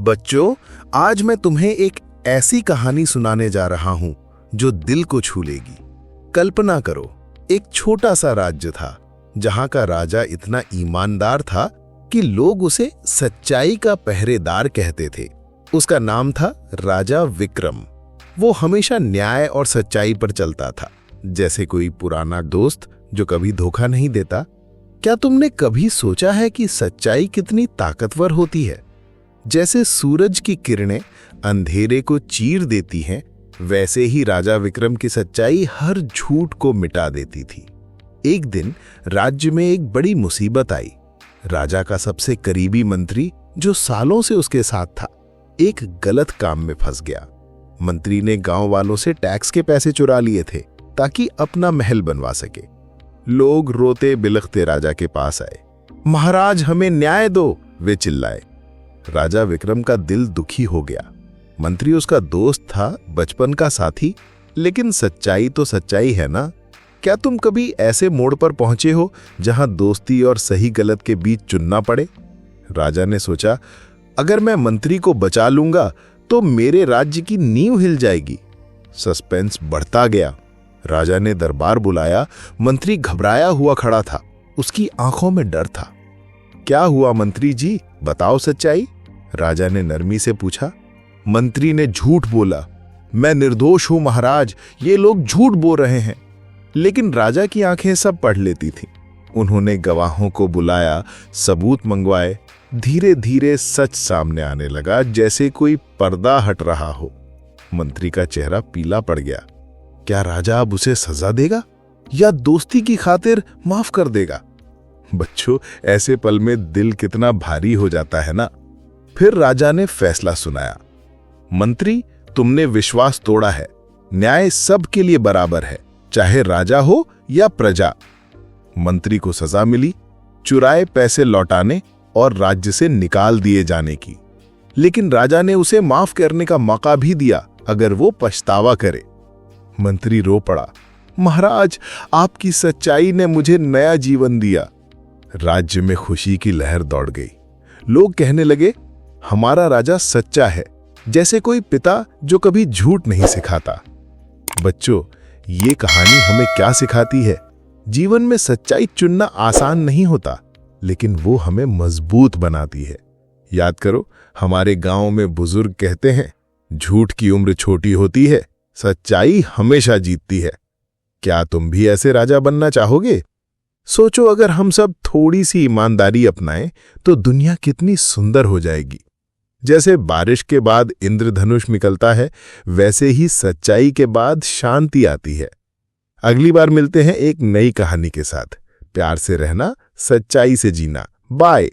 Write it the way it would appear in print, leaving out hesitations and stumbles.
बच्चों, आज मैं तुम्हें एक ऐसी कहानी सुनाने जा रहा हूं जो दिल को छू लेगी। कल्पना करो, एक छोटा सा राज्य था जहां का राजा इतना ईमानदार था कि लोग उसे सच्चाई का पहरेदार कहते थे। उसका नाम था राजा विक्रम। वो हमेशा न्याय और सच्चाई पर चलता था, जैसे कोई पुराना दोस्त जो कभी धोखा नहीं देता। क्या तुमने कभी सोचा है कि सच्चाई कितनी ताकतवर होती है? जैसे सूरज की किरणें अंधेरे को चीर देती हैं, वैसे ही राजा विक्रम की सच्चाई हर झूठ को मिटा देती थी। एक दिन राज्य में एक बड़ी मुसीबत आई। राजा का सबसे करीबी मंत्री, जो सालों से उसके साथ था, एक गलत काम में फंस गया। मंत्री ने गांव वालों से टैक्स के पैसे चुरा लिए थे ताकि अपना महल बनवा सके। लोग रोते बिलखते राजा के पास आए। महाराज, हमें न्याय दो, वे चिल्लाए। राजा विक्रम का दिल दुखी हो गया। मंत्री उसका दोस्त था, बचपन का साथी, लेकिन सच्चाई तो सच्चाई है ना। क्या तुम कभी ऐसे मोड़ पर पहुंचे हो जहां दोस्ती और सही गलत के बीच चुनना पड़े? राजा ने सोचा, अगर मैं मंत्री को बचा लूंगा तो मेरे राज्य की नींव हिल जाएगी। सस्पेंस बढ़ता गया। राजा ने दरबार बुलाया। मंत्री घबराया हुआ खड़ा था, उसकी आंखों में डर था। क्या हुआ मंत्री जी, बताओ सच्चाई, राजा ने नरमी से पूछा। मंत्री ने झूठ बोला। मैं निर्दोष हूं महाराज, ये लोग झूठ बोल रहे हैं। लेकिन राजा की आंखें सब पढ़ लेती थीं। उन्होंने गवाहों को बुलाया, सबूत मंगवाए। धीरे धीरे सच सामने आने लगा, जैसे कोई पर्दा हट रहा हो। मंत्री का चेहरा पीला पड़ गया। क्या राजा अब उसे सजा देगा या दोस्ती की खातिर माफ कर देगा? बच्चों, ऐसे पल में दिल कितना भारी हो जाता है ना। फिर राजा ने फैसला सुनाया। मंत्री, तुमने विश्वास तोड़ा है। न्याय सबके लिए बराबर है, चाहे राजा हो या प्रजा। मंत्री को सजा मिली, चुराए पैसे लौटाने और राज्य से निकाल दिए जाने की। लेकिन राजा ने उसे माफ करने का मौका भी दिया अगर वो पछतावा करे। मंत्री रो पड़ा। महाराज, आपकी सच्चाई ने मुझे नया जीवन दिया। राज्य में खुशी की लहर दौड़ गई। लोग कहने लगे, हमारा राजा सच्चा है, जैसे कोई पिता जो कभी झूठ नहीं सिखाता। बच्चों, ये कहानी हमें क्या सिखाती है? जीवन में सच्चाई चुनना आसान नहीं होता, लेकिन वो हमें मजबूत बनाती है। याद करो, हमारे गांव में बुजुर्ग कहते हैं, झूठ की उम्र छोटी होती है, सच्चाई हमेशा जीतती है। क्या तुम भी ऐसे राजा बनना चाहोगे? सोचो, अगर हम सब थोड़ी सी ईमानदारी अपनाएं तो दुनिया कितनी सुंदर हो जाएगी। जैसे बारिश के बाद इंद्रधनुष निकलता है, वैसे ही सच्चाई के बाद शांति आती है। अगली बार मिलते हैं एक नई कहानी के साथ। प्यार से रहना, सच्चाई से जीना। बाय।